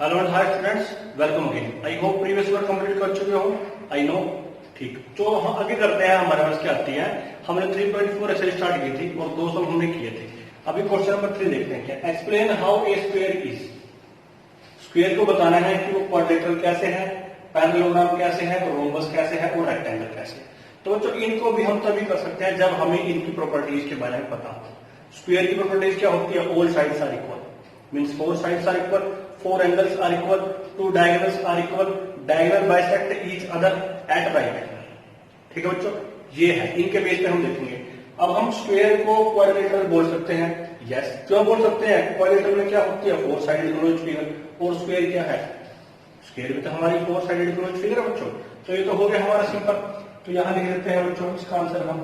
Hello and hi students, welcome again. I hope previous work complete कर चुके हो। I know, ठीक। तो हम आगे करते हैं। हमारे पास क्या आती है, हमने 3.4 ऐसे स्टार्ट की थी और 2 सॉल्व हमने किए थे। अभी क्वेश्चन नंबर 3 देखते हैं। क्या explain how a square is. Square को बताना है कि वो क्वाड्रेटर कैसे है, पैरेललोग्राम कैसे है, रोम्बस कैसे है और रेक्टेंगल कैसे है। तो बच्चों इनको भी हम तभी कर सकते हैं जब हमें इनकी प्रॉपर्टीज के बारे में पता हो। स्क्वायर की प्रॉपर्टीज क्या होती है, all sides are equal, means 4 sides are equal, 4 angles are equal, 2 diagonals are equal, diagonal bisect each other at right angle। ठीक है बच्चों, ये है, इनके बेस पे हम देखेंगे। अब हम स्क्वायर को क्वाड्रेटर बोल सकते हैं। यस, क्यों बोल सकते हैं? क्वाड्रेटर में क्या होती है, 4 साइडेड क्लोज फिगर। और स्क्वायर क्या है, स्क्वायर में तो हमारी 4 साइडेड क्लोज फिगर है बच्चों। तो ये तो हो गया हमारा सिंपल। तो यहां लिख देते हैं बच्चों इसका आंसर हम,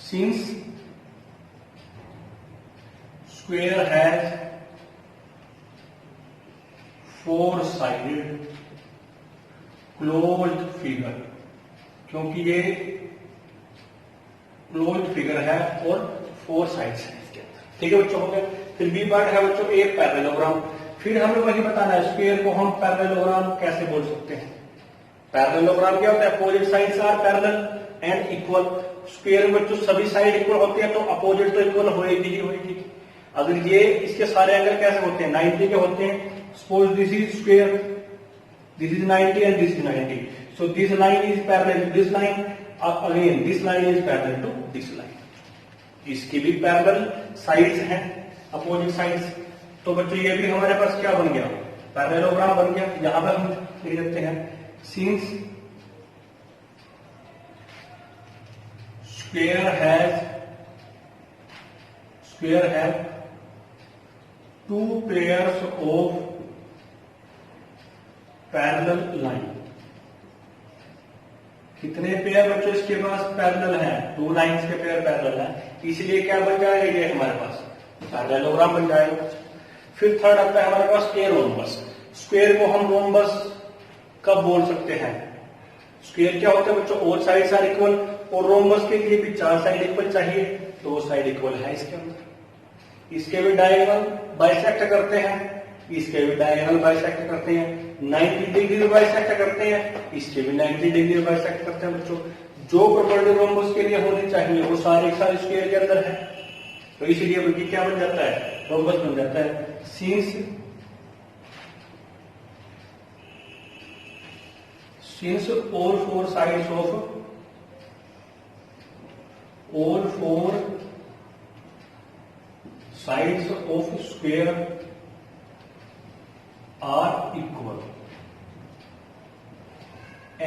since square has 4 sided closed figure, क्योंकि ये क्लोज्ड फिगर है और 4 साइड्स है इसके अंदर। ठीक है बच्चों, हो गया। फिर बी पार्ट है बच्चों, एक पैरेललोग्राम। फिर हमें वही बताना है, स्क्वायर को हम पैरेललोग्राम कैसे बोल सकते हैं। पैरेललोग्राम क्या होता है, opposite sides are parallel and equal. Square में बच्चों सभी साइड इक्वल होती है, तो अपोजिट तो इक्वल होएगी ही होएगी। अगर ये इसके सारे एंगल कैसे होते हैं, 90 के होते हैं। Suppose this is square, this is 90 and this is 90. So this line is parallel to this line. Again, this line is parallel to this line. इसकी भी पैरेलल साइड्स हैं, अपोजिट साइड्स। तो बच्चों ये भी हमारे पास क्या बन गया, पैरेललोग्राम बन गया। यहां पर हम लिख देते हैं, since square has 2 pairs of parallel line. कितने पेयर बच्चों इसके पास पैरेलल हैं, 2 लाइंस के पेयर पैरेलल हैं, इसलिए क्या बन जाएगा ये हमारे पास पैरेललोग्राम बन जाएगा। फिर थर्ड आता है हमारे पास ए रोम्बस। स्क्वायर को हम रोम्बस कब बोल सकते हैं, स्क्वायर क्या होता है बच्चों, ऑल साइड्स आर इक्वल, और रोम्बस के लिए भी 4 साइड इक्वल चाहिए, 2 साइड इक्वल है इसके अंदर। इसके भी डायगोनल बाइसेक्ट करते हैं, इसके भी डायगोनल बाइसेक्ट करते हैं, 90 डिग्री बाइसेक्ट करते हैं, इसके भी 90 डिग्री बाइसेक्ट करते हैं बच्चों। जो प्रॉपर्टी रोम्बस के लिए होनी चाहिए वो सारे स्क्वायर के अंदर है, तो इसलिए बल्कि क्या बन जाता है, रोम्बस बन जाता है। Since all 4 sides of square are equal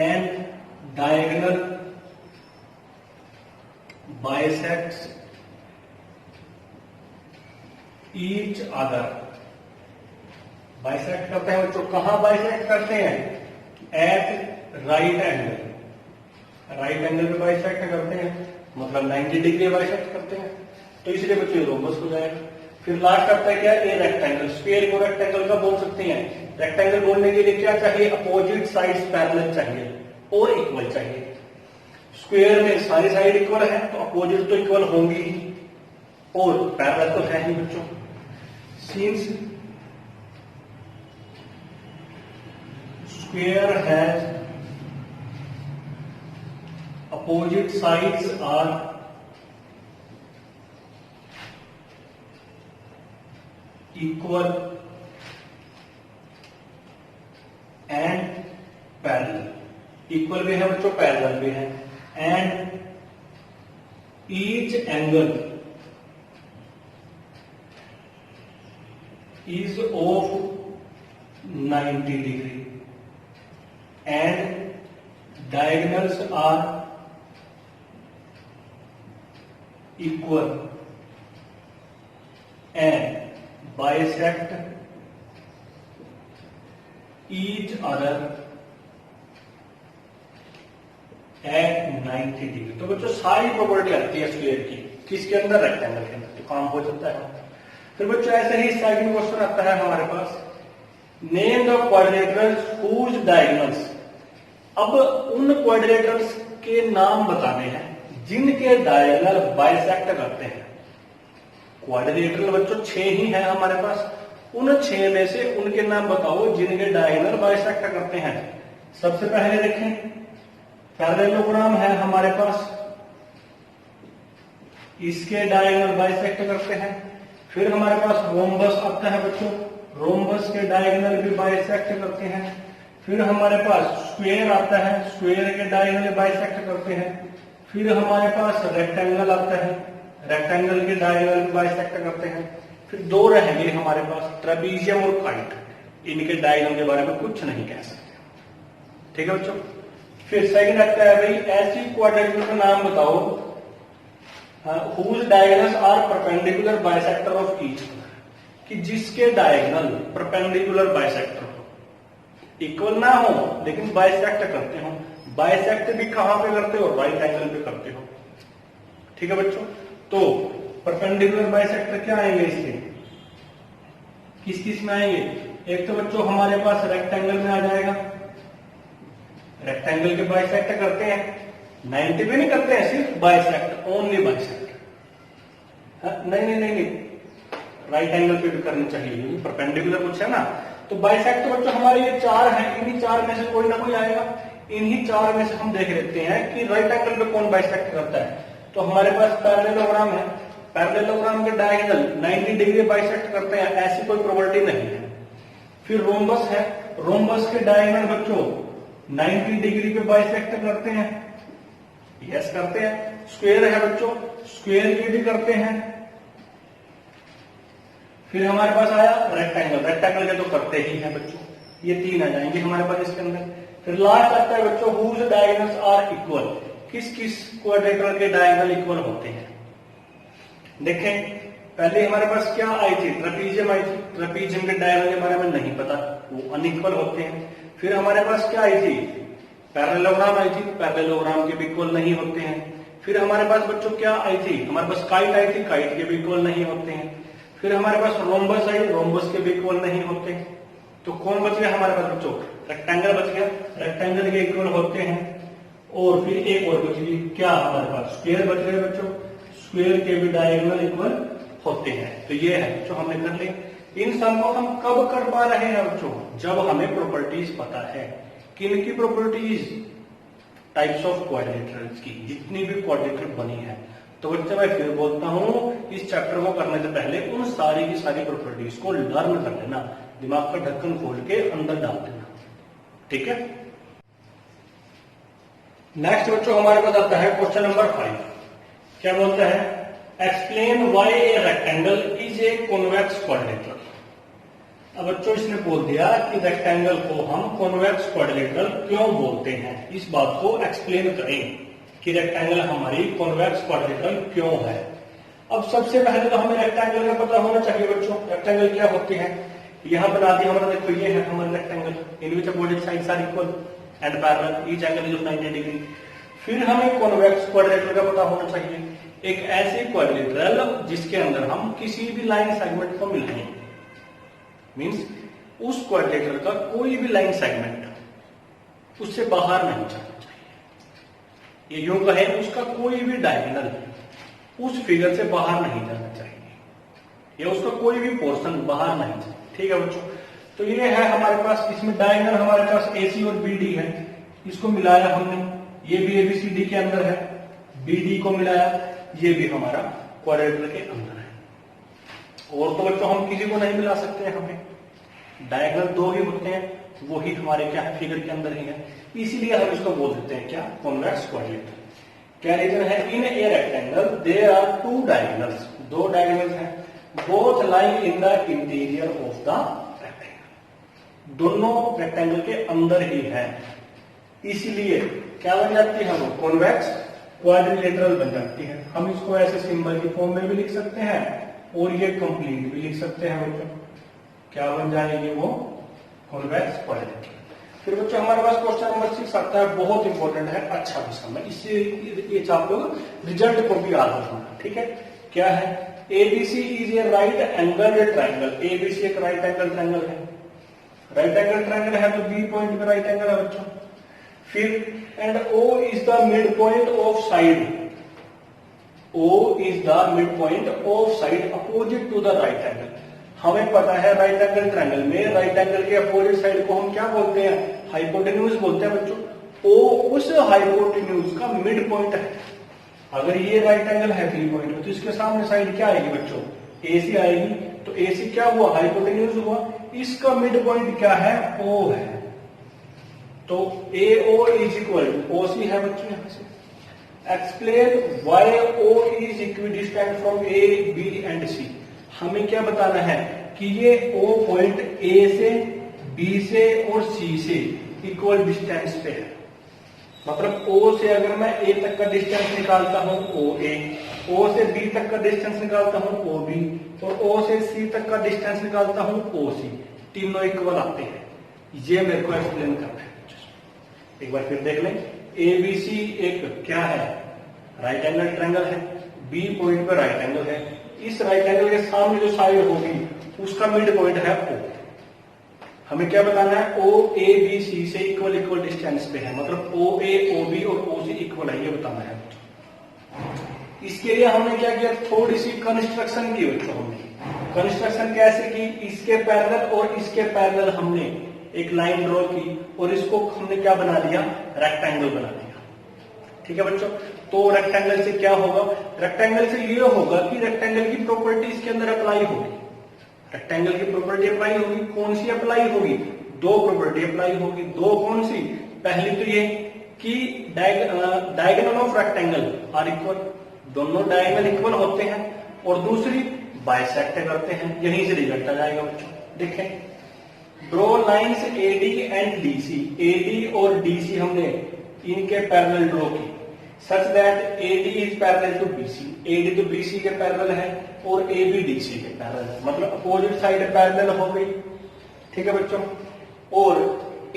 and diagonal bisects each other। Bisect करते हैं बच्चों, कहां बाइसेक्ट करते हैं, at right angle. Right angle पे बाइसेक्ट करते हैं, मतलब 90 डिग्री बाइसेक्ट करते हैं, तो इसलिए बच्चों रोम्बस हो जाएगा। फिर लास्ट आता है क्या, ए रेक्टेंगल। स्क्वायर को रेक्टेंगल का बोल सकते हैं। रेक्टेंगल बोलने के लिए क्या चाहिए, अपोजिट साइड्स पैरेलल चाहिए और इक्वल चाहिए। स्क्वायर में सारी साइड इक्वल है, तो अपोजिट तो इक्वल होंगी ही और पैरेलल तो है ही बच्चों। Since square has opposite sides are equal and parallel. Equal भी है बच्चों, पैरेलल भी है। And each angle is of 90 degree and diagonals are equal and bisect each other at 90 degree. तो बच्चों सारी प्रॉपर्टी आती है स्क्वायर की, किसके अंदर, रेक्टेंगल के अंदर, तो काम हो जाता है। फिर बच्चों ऐसे ही सेकंड क्वेश्चन आता है हमारे पास, नेम द क्वाड्रेटर्स हुज डायगोनल्स। अब उन क्वाड्रेटर्स के नाम बताने हैं जिनके डायगोनल बाइसेक्ट करते हैं। क्वाड्रिलेटरल बच्चों 6 ही है हमारे पास, उन 6 में से उनके नाम बताओ जिनके डायगोनल बाइसेक्ट करते हैं। सबसे पहले देखें, पैरेललोग्राम है हमारे पास, इसके डायगोनल बाइसेक्ट करते हैं। फिर हमारे पास रोम्बस आता है बच्चों, रोम्बस के डायगोनल भी बाइसेक्ट करते हैं। फिर हमारे पास स्क्वायर आता है, स्क्वायर के डायगोनल बाइसेक्ट करते हैं। फिर हमारे पास रेक्टेंगल आता है, रेक्टेंगल के डायगोनल बाइसेक्ट करते हैं। फिर 2 रहेंगे हमारे पास, ट्रेपीजियम और काइट, इनके डायगोनल के बारे में कुछ नहीं कह सकते। ठीक है बच्चों। फिर सेकंड आता है भाई, ऐसी क्वाड्रेटिक का नाम बताओ whose diagonals are perpendicular bisector of each other, कि जिसके डायगोनल परपेंडिकुलर बाइसेक्टर हो, इक्वल ना हो लेकिन बाइसेक्ट करते हो। बाइसेक्ट भी कहां पे करते हो? राइट एंगल पे करते हो। ठीक है बच्चों। तो परपेंडिकुलर बाइसेक्टर क्या आएंगे इसके, किस किस में आएंगे? एक तो बच्चों हमारे पास रेक्टेंगल में आ जाएगा, रेक्टेंगल के बाइसेक्ट करते हैं, 90 भी नहीं करते हैं, सिर्फ बाइसेक्ट, ओनली बाइसेक्ट। नहीं, राइट एंगल पे भी करनी चाहिए, परपेंडिकुलर कुछ है ना। तो बाइसेक्ट तो बच्चों हमारे ये 4 हैं, इन्हीं 4 में से कोई ना कोई आएगा। इन्हीं 4 में से हम देख लेते हैं कि राइट एंगल पे कौन बाइसेक्ट करता है। तो हमारे पास पैरेललोग्राम है, पैरेललोग्राम के डायगोनल 90 डिग्री बाइसेक्ट करते हैं, ऐसी कोई प्रोबेबिलिटी नहीं है। फिर रोम्बस है, रोम्बस के डायगोनल बच्चों 90 डिग्री पे बाइसेक्ट करते हैं, यस करते हैं। स्क्वायर है बच्चों, स्क्वायर के भी करते हैं। फिर हमारे पास आया रेक्टेंगल, रेक्टेंगल के तो करते ही हैं बच्चों, ये 3 आ जाएंगे हमारे पास इसके अंदर। फिर लास्ट आता है बच्चों whose diagonals are equal, किस किस क्वाड्रेटर के डायगोनल इक्वल होते हैं। देखें पहले हमारे पास क्या आई थी, ट्रेपीजियम आई थी, ट्रेपीजियम के डायगोनल के बारे में नहीं पता, वो अनइक्वल होते हैं। फिर हमारे पास क्या आई थी, पैरेललोग्राम आई थी, पैरेललोग्राम के भी इक्वल नहीं होते हैं। फिर हमारे पास बच्चों क्या आई थी, हमारे पास काइट आई थी, काइट के भी इक्वल नहीं होते हैं। फिर हमारे पास रोम्बस आई, रोम्बस के भी इक्वल नहीं होते। तो कौन बच गया हमारे पास बच्चों, रेक्टेंगल बच गया, रेक्टेंगल के इक्वल होते हैं। और फिर एक और बच गई क्या हमारे पास, स्क्वायर बच गए बच्चों, स्क्वायर के भी डायगोनल इक्वल होते हैं। तो ये है जो हमने कर ली। इन सब को हम कब कर पा रहे हैं बच्चों, जब हमें प्रॉपर्टीज पता है। किन की प्रॉपर्टीज, टाइप्स ऑफ क्वाड्रिलेटरल्स की, जितनी भी क्वाड्रिलेटरल बनी है। तो बच्चे मैं फिर बोलता हूं, इस चैप्टर को करने से पहले उन सारी की सारी प्रॉपर्टीज को लर्न कर लेना, दिमाग का ढक्कन खोल के अंदर डाल देना। ठीक है। नेक्स्ट बच्चों हमारे पास आता है क्वेश्चन नंबर 5। क्या बोलता है, explain why a rectangle is a convex quadrilateral. अब बच्चों इसने बोल दिया कि रेक्टेंगल को हम कॉन्वेक्स क्वाड्रिलेटरल क्यों बोलते हैं, इस बात को एक्सप्लेन करें कि रेक्टेंगल हमारी कॉन्वेक्स क्वाड्रिलेटरल क्यों है। अब सबसे पहले तो हमें रेक्टेंगल का पता होना चाहिए बच्चों, रेक्टेंगल क्या होते हैं। यहां बना दिया हमारा, देखो ये है हमारा rectangle, in which opposite sides are equal and parallel, each angle is of 90 degree. फिर हमें कॉन्वेक्स क्वाड्रिलेटरल का पता होना चाहिए, एक ऐसी क्वाड्रिलेटरल जिसके अंदर हम किसी भी लाइन सेगमेंट को मिलाएं, मींस उस क्वाड्रिलेटरल का कोई भी लाइन सेगमेंट उससे बाहर नहीं जाना चाहिए। ये यूं कहें, उसका कोई भी डायगोनल उस फिगर से बाहर नहीं जाना चाहिए, या उसका कोई भी पोर्शन बाहर नहीं जाए। ठीक है बच्चों। तो ये है हमारे पास, इसमें डायगोनल हमारे पास AC और BD है, इसको मिलाया हमने, ये भी ABCD के अंदर है, BD को मिलाया, ये भी हमारा क्वाड्रिलेटरल के अंदर है। और तो बच्चों हम किसी को नहीं मिला सकते हैं, हमें डायगोनल 2 ही होते हैं, वो ही हमारे क्या है, फिगर के अंदर ही है, इसीलिए हम इसको बोल देते हैं क्या, कॉन्वेक्स क्वाड्रिलेटरल। क्या रीजन है, in a rectangle there are 2 diagonals, 2 diagonals हैं, both lying in the interior of the rectangle, दोनों रेक्टेंगल के अंदर ही है, इसीलिए क्या बन जाती है, वो कॉन्वेक्स क्वाड्रिलेटरल बन जाती है। हम इसको ऐसे सिंबल की फॉर्म में भी लिख सकते हैं और ये कंप्लीट भी लिख सकते हैं बच्चों, क्या बन जाएगी वो, कॉन्वेक्स क्वाड्रिलेटरल। फिर बच्चों हमारे पास क्वेश्चन नंबर 6 आता है, बहुत इंपॉर्टेंट है, अच्छा भी समझ, इससे ये आप लोग रिजल्ट को भी याद रखना। ठीक है, क्या है, ABC is a right angle triangle, ABC एक राइट एंगल ट्रायंगल है, राइट एंगल ट्रायंगल है तो B पॉइंट पे राइट एंगल है बच्चों। फिर and O is the mid point of side, O is the mid point of side opposite to the right angle. हमें पता है राइट एंगल ट्रायंगल में राइट एंगल के अपोजिट साइड को हम क्या बोलते हैं, हाइपोटेन्यूज बोलते हैं बच्चों। ओ उस हाइपोटेन्यूज का मिड पॉइंट है। अगर ये राइट एंगल है 3 पॉइंट में तो इसके सामने साइड क्या आएगी बच्चों, एसी आएगी। तो एसी क्या हुआ, हाइपोटेन्यूज हुआ। इसका मिड पॉइंट क्या है, ओ है। तो AO is equal to OC है बच्चों। यहां से explain why O is equidistant from A, B and C। हमें क्या बताना है कि ये O पॉइंट A से, B से और C से इक्वल डिस्टेंस पे है। मतलब O से अगर मैं A तक का डिस्टेंस निकालता हूं OA, O से B तक का डिस्टेंस निकालता हूं OB और O से C तक का डिस्टेंस निकालता हूं OC, तीनों इक्वल आते हैं। ये मेरे को एक्सप्लेन करना है। एक बार फिर देख लें, ABC एक क्या है, राइट एंगल ट्रायंगल है। B पॉइंट पे राइट एंगल है। इस राइट एंगल के सामने जो साइड होगी उसका मिड पॉइंट है O। हमें क्या बताना है, OABC से इक्वल डिस्टेंस पे है। मतलब OA, OB और OC इक्वल है, ये बताना है। इसके लिए हमने क्या किया, थोड़ी सी कंस्ट्रक्शन की बच्चों। हमने कंस्ट्रक्शन कैसे की, इसके पैरेलल और इसके पैरेलल हमने एक लाइन ड्रॉ की और इसको हमने क्या बना दिया, रेक्टेंगल बना दिया। ठीक है बच्चों। तो रेक्टेंगल से क्या होगा, रेक्टेंगल से ये होगा कि रेक्टेंगल की प्रॉपर्टी इसके अंदर अप्लाई होगी। रेक्टेंगल की प्रॉपर्टी अप्लाई होगी, कौन सी अप्लाई होगी, दो प्रॉपर्टी अप्लाई होगी। दो कौन सी, पहली तो ये कि diagonal of rectangle are equal, दोनों डायगोनल इक्वल होते हैं। और दूसरी बाइसेक्ट करते हैं। यहीं से रिजल्ट आ जाएगा बच्चों। देखें, draw lines AD and DC। AD और DC हमने इनके पैरेलल ड्रॉ की such that AD is parallel to BC। AD तो BC के पैरेलल है और AB DC के पैरेलल है। मतलब अपोजिट साइड पैरेलल हो गई। ठीक है बच्चों। और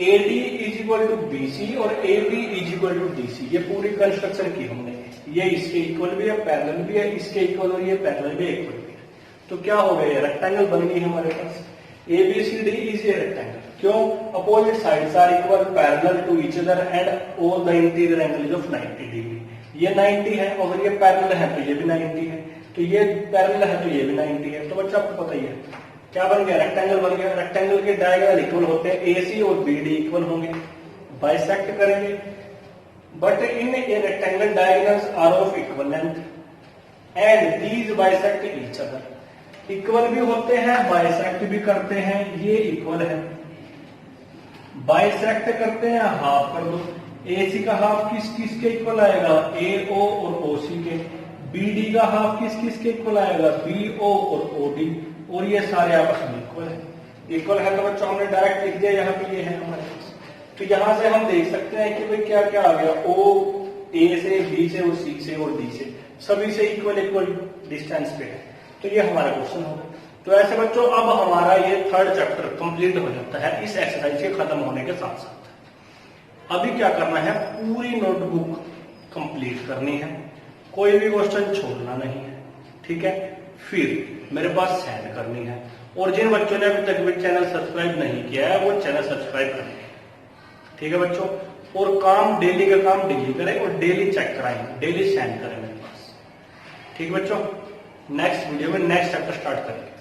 AD is equal to BC और AB is equal to DC। ये पूरी कंस्ट्रक्शन की हमने। ये इसके इक्वल भी है, पैरेलल भी है, इसके इक्वल और ये पैरेलल भी इक्वल भी है। तो क्या हो गया, रेक्टेंगल बन गई हमारे पास। ABCD is a rectangle. क्यों, opposite sides are equal parallel to each other and all the interior angle is of 90 degree. ये 90 है, अगर ये पैरेलल है तो ये भी 90 है, तो ये पैरेलल है तो ये भी 90 है। तो बच्चा आपको पता ही है क्या बन गया, रेक्टेंगल बन गया। रेक्टेंगल के डायगोनल इक्वल होते हैं, AC और BD इक्वल होंगे, बाइसेक्ट करेंगे। But in a rectangle diagonals are of equal length and these bisect each other. Equal भी होते हैं, बाइसेक्ट भी करते हैं। ये इक्वल है, बाइसेक्ट करते हैं, हाफ कर दो। AC का हाफ किस किस के इक्वल आएगा, AO और OC के। BD का हाफ किस किस के इक्वल आएगा, BO और OD। और ये सारे आपस में इक्वल है। इक्वल है तो बच्चों हमने डायरेक्ट लिख दिया, यहाँ पे ये है हमारे पास। तो यहां से हम देख सकते हैं कि भाई क्या क्या आ गया, O A से, B से और C से और D से, सभी से इक्वल डिस्टेंस पे है। तो ये हमारा क्वेश्चन होगा। तो ऐसे बच्चों अब हमारा ये 3rd चैप्टर कंप्लीट हो जाता है इस एक्सरसाइज के खत्म होने के साथ साथ। अभी क्या करना है, पूरी नोटबुक कंप्लीट करनी है, कोई भी क्वेश्चन छोड़ना नहीं है। ठीक है, फिर मेरे पास सेंड करनी है। और जिन बच्चों ने अभी तक भी चैनल सब्सक्राइब नहीं किया है वो चैनल सब्सक्राइब करें। ठीक है बच्चों। और काम डेली का काम डेली करें और डेली चेक कराएं, डेली सेंड करें मेरे पास। ठीक है बच्चों। नेक्स्ट वीडियो में नेक्स्ट चैप्टर स्टार्ट करेंगे।